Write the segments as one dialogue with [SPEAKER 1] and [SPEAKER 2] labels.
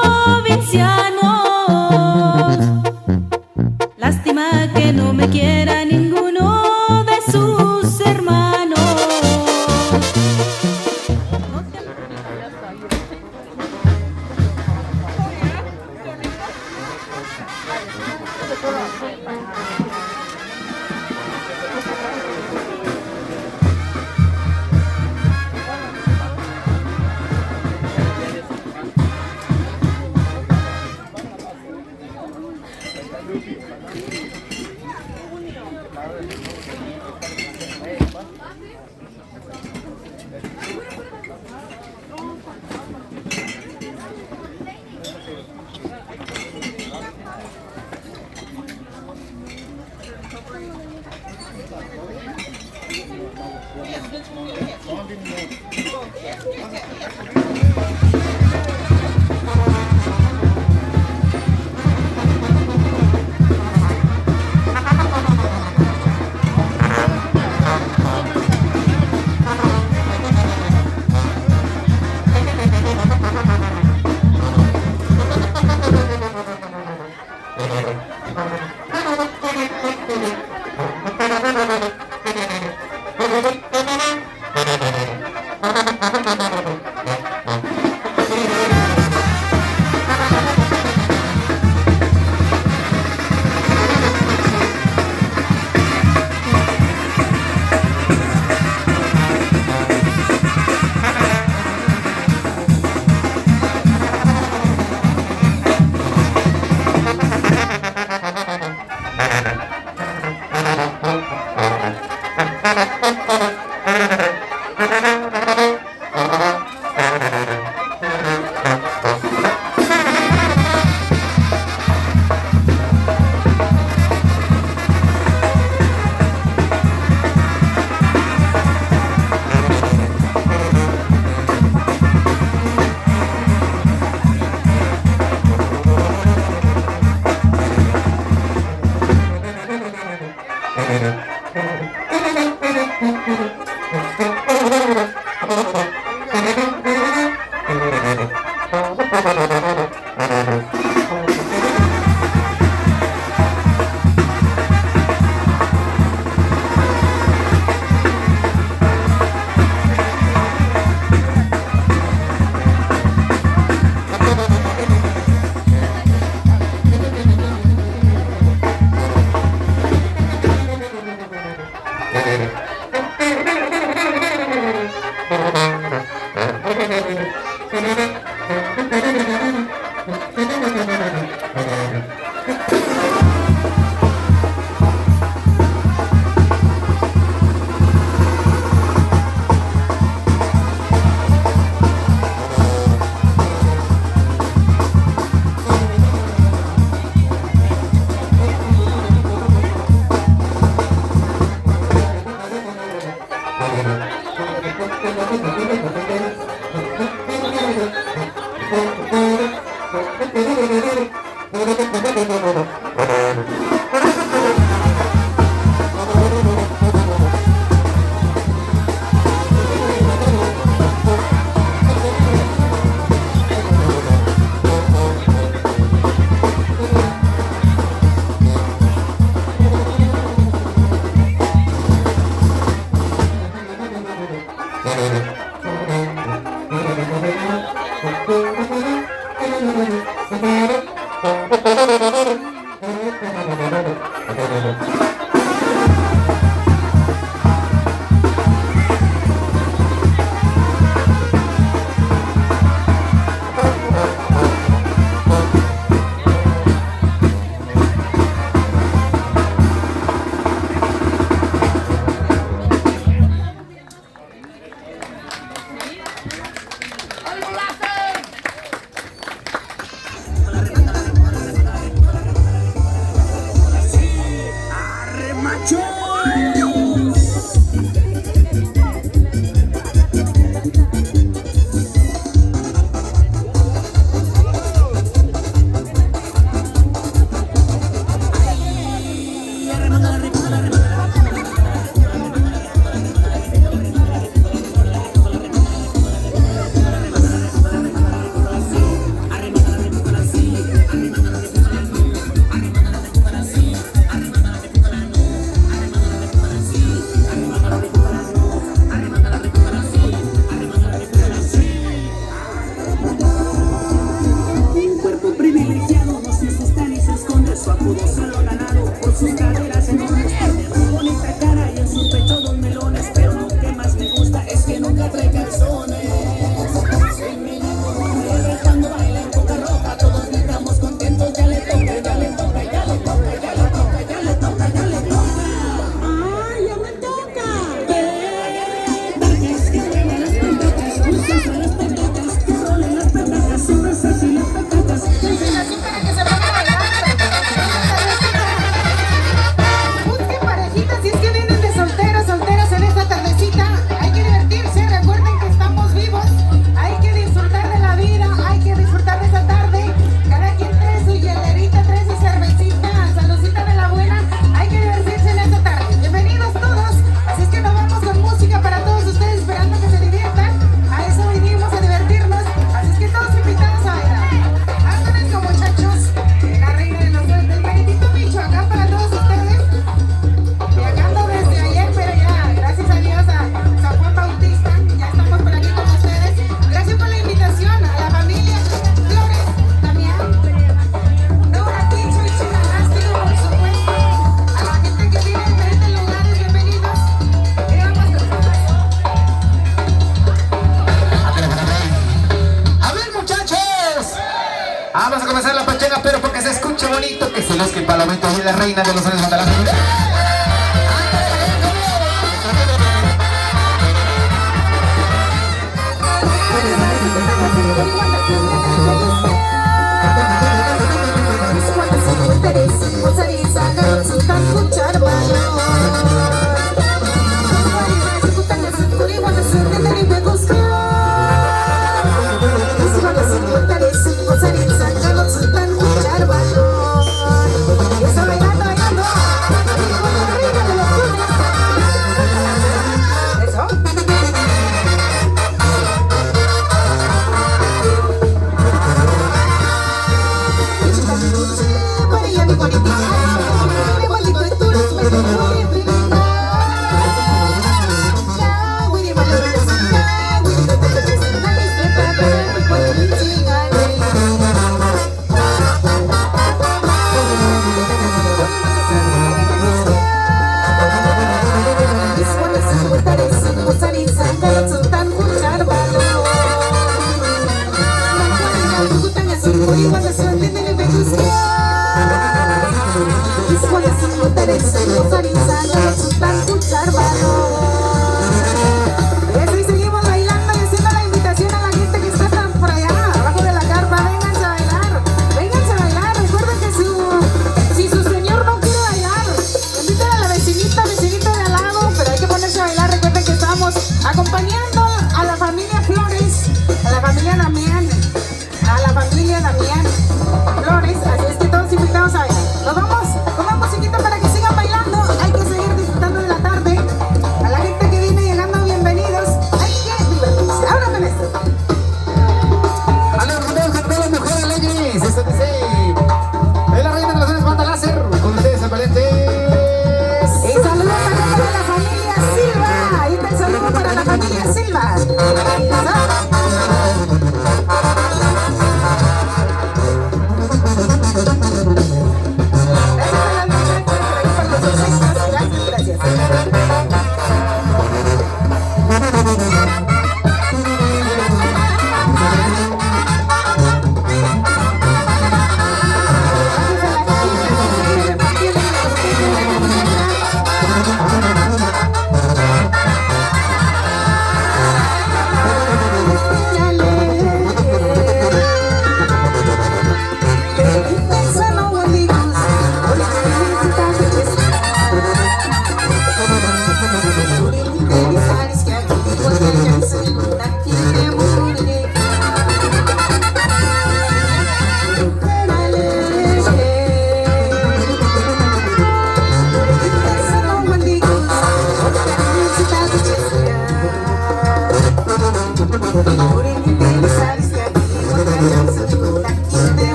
[SPEAKER 1] provincianos. Lástima que no me quiera ninguno de sus hermanos.
[SPEAKER 2] llega, pero porque se escucha bonito, que se los que el palomito y la reina de los sonidos de la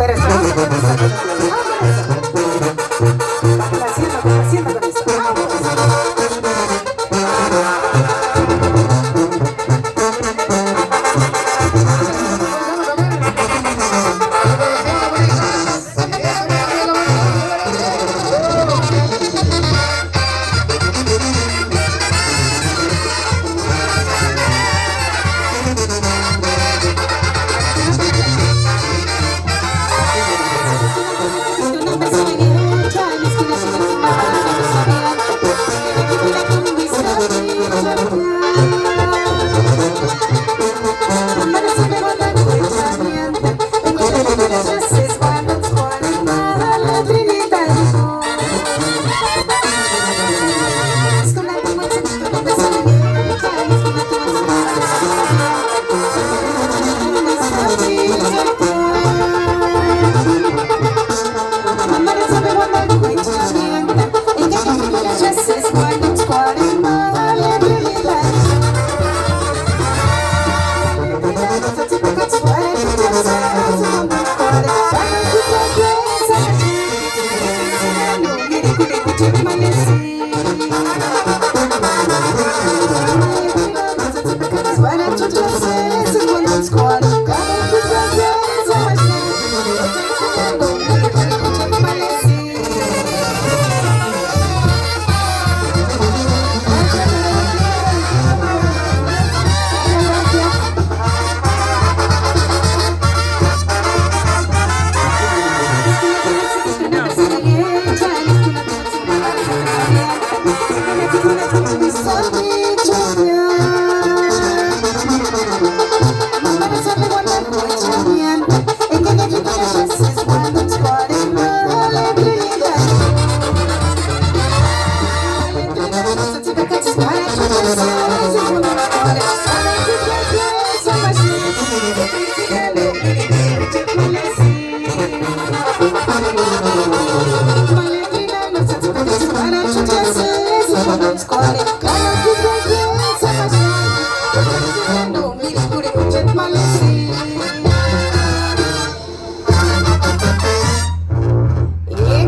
[SPEAKER 3] Pero vamos a complaciendo con eso.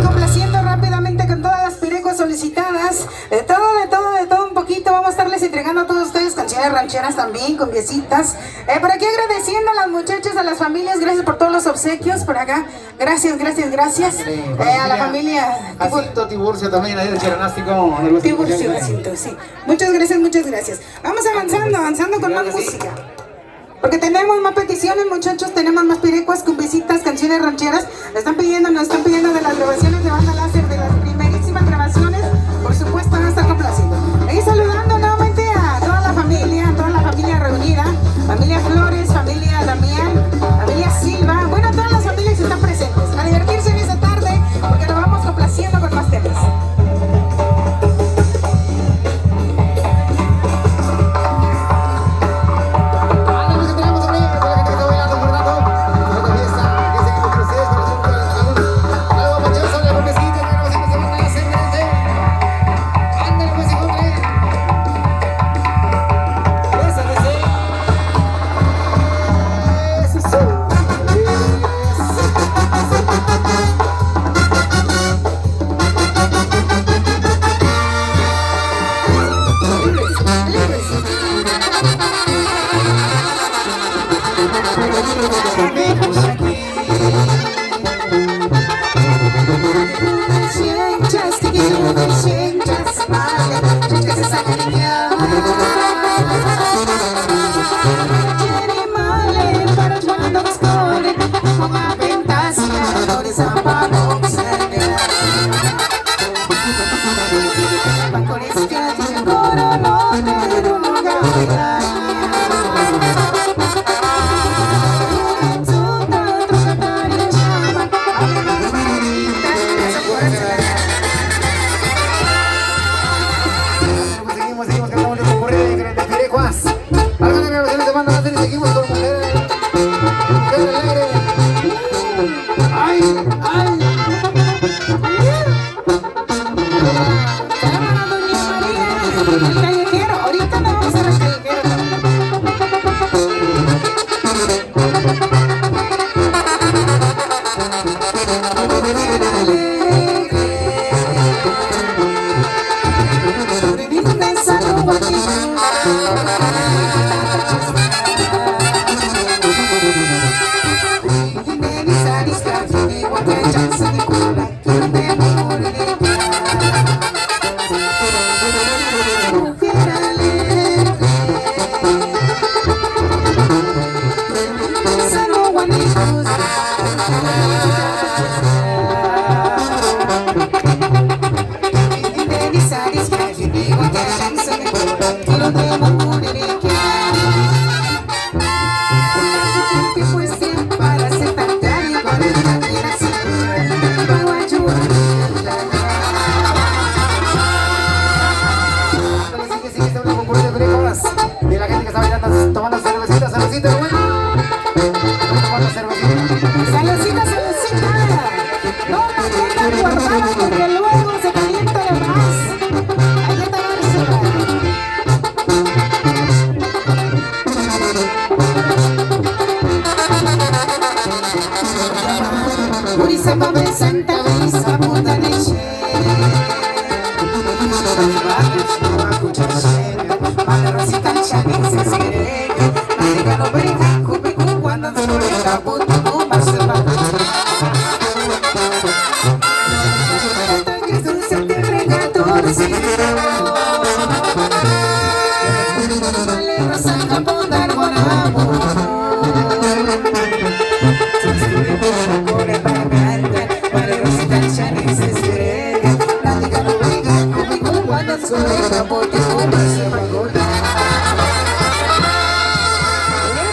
[SPEAKER 3] Complaciendo rápidamente con todas las pirecuas solicitadas, de todo un poquito. Vamos a estarles entregando a todos ustedes canciones rancheras también, con piecitas. Por aquí agradeciendo a las muchachas, a las familias, gracias por todos los obsequios por acá. Gracias. A la familia
[SPEAKER 4] Jacinto Tiburcio también, ahí de Cheranástico.
[SPEAKER 3] Tiburcio, Jacinto, sí. Muchas gracias. Vamos avanzando con más música. Porque tenemos más peticiones, muchachos, tenemos más pirecuas, cumbicitas, canciones rancheras. Nos están pidiendo de las grabaciones de Banda Láser, de las primerísimas grabaciones. Por supuesto, van a estar complaciendo. Ahí saludando nuevamente a toda la familia reunida. Familia Flores, familia Damián, familia Silva. Bueno, todas las familias que están presentes. A divertirse en esta tarde, porque nos vamos complaciendo con más temas.
[SPEAKER 4] Algo, muchachos, la
[SPEAKER 3] de Muririquí. Una suerte fue siempre para ser tan caro con el imaginación.
[SPEAKER 4] Sigue, estamos en un concurso de películas. Y la gente que está bailando, tomando cervecita, bueno. Tomando cervecita.
[SPEAKER 3] Salucita, salucita. No la tengan guardada porque luego se calienta de más. Hay que tomársela. Urizapa de Santa Luisa, Punta de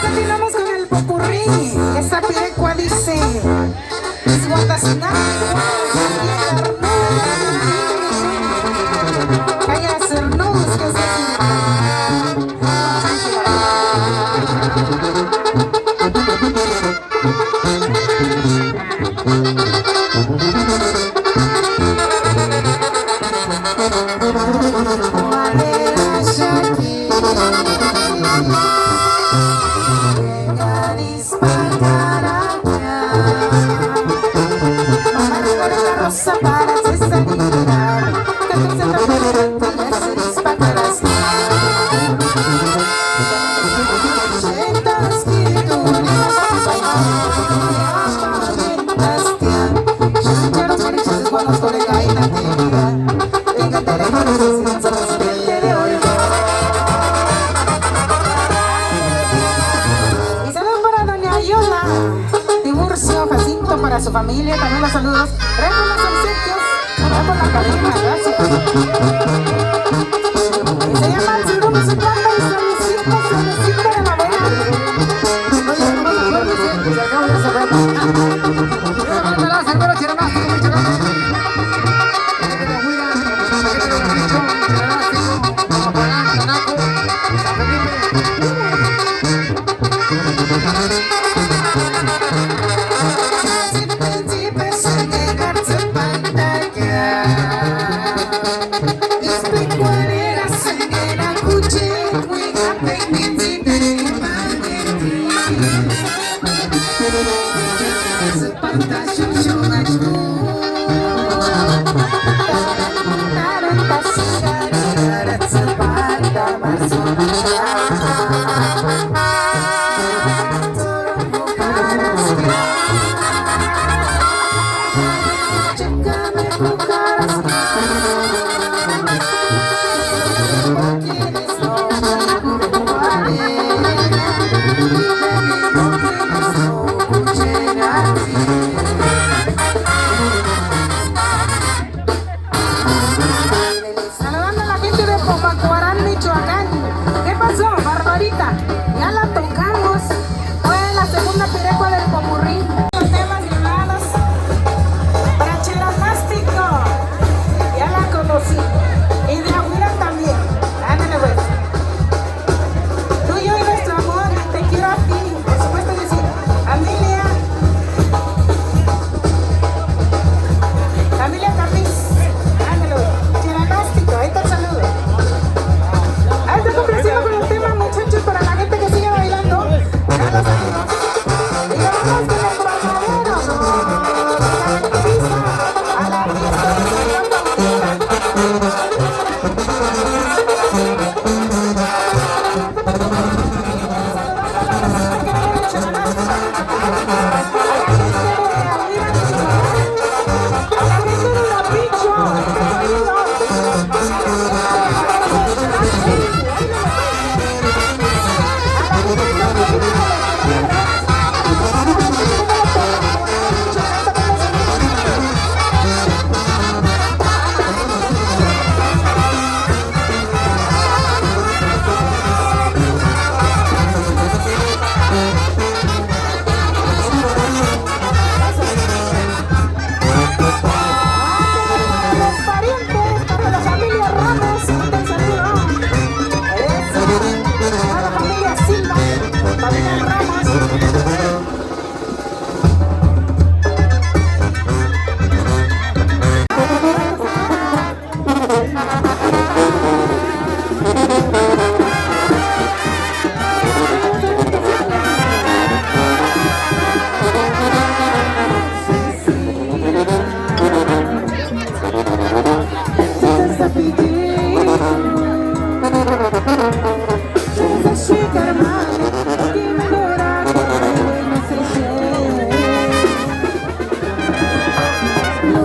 [SPEAKER 3] Continuamos con el popurrí. Esta pirecua dice: mis guatas para desayunar, que te se y saludos para doña Yola Tiburcio Jacinto, para su familia, también los saludos. Gracias por los obsequios, gracias por la cadena, gracias. Y se llama el grupo musical y Salucita de la Buena.
[SPEAKER 4] Oye, no vas a hablar de siempre, se acabó ya hace rato. Mira, la señora Chiranástico, muy chiranástico. La gente de la Huila, la gente de la Picho, Chiranástico, Mapalán, Tanaco, San Felipe. Saludando a la gente de Popacuarán, Michoacán. ¿Qué pasó, Barbarita? Ya la tocamos. Fue la segunda pirecua del popurrí. Los temas llamados para Chiranástico.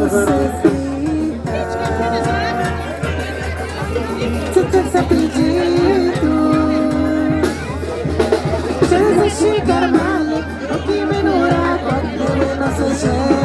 [SPEAKER 3] Você acredito. Se chegar mal, o que me dura quando não se chega.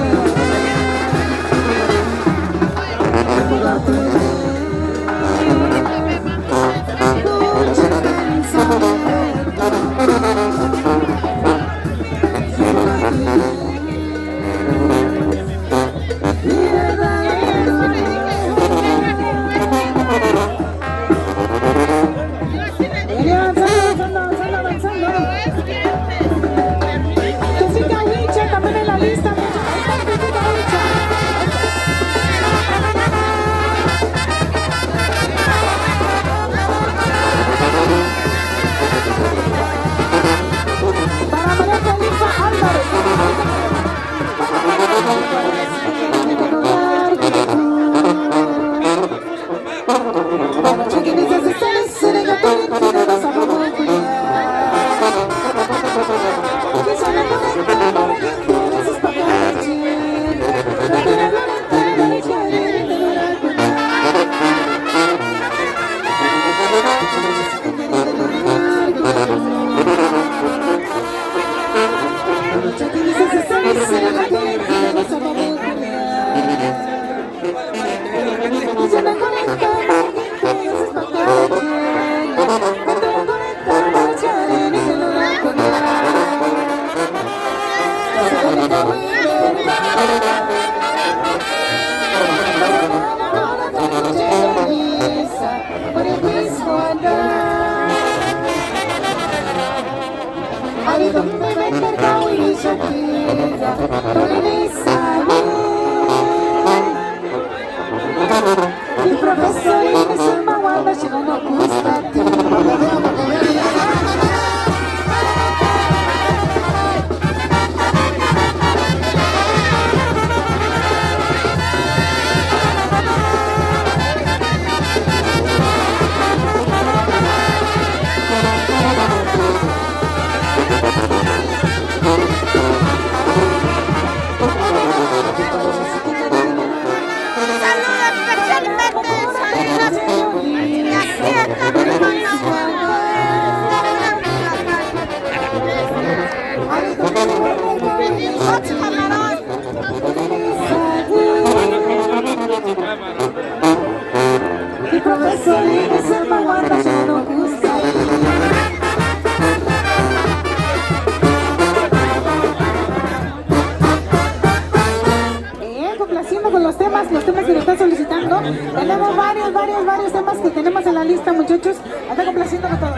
[SPEAKER 3] Los temas que nos están solicitando. Tenemos varios temas que tenemos en la lista, muchachos. Anda complaciéndolo todo.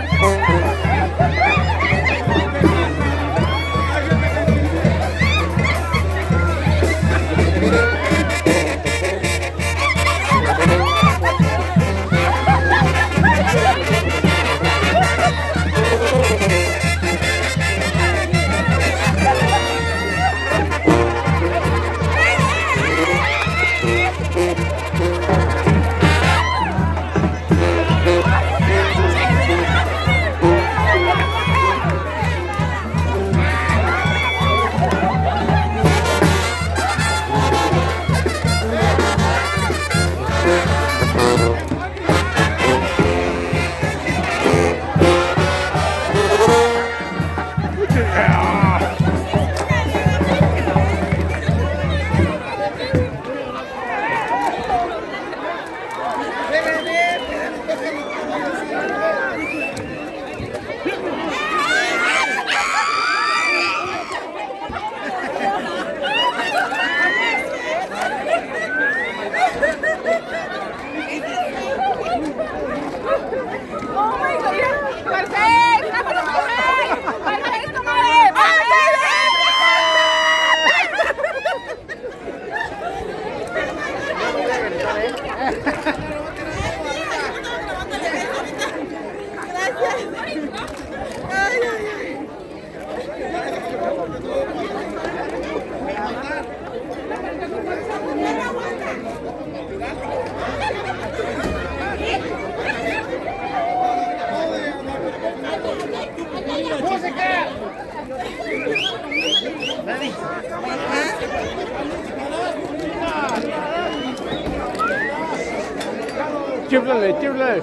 [SPEAKER 5] Chúplale, chúplale.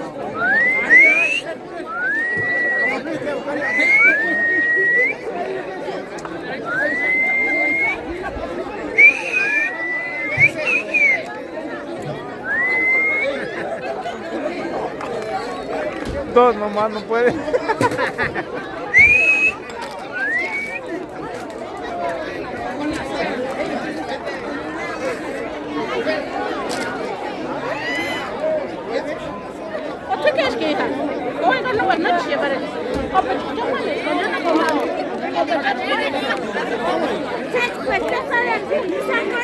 [SPEAKER 5] Dos nomás no puede.
[SPEAKER 6] Saco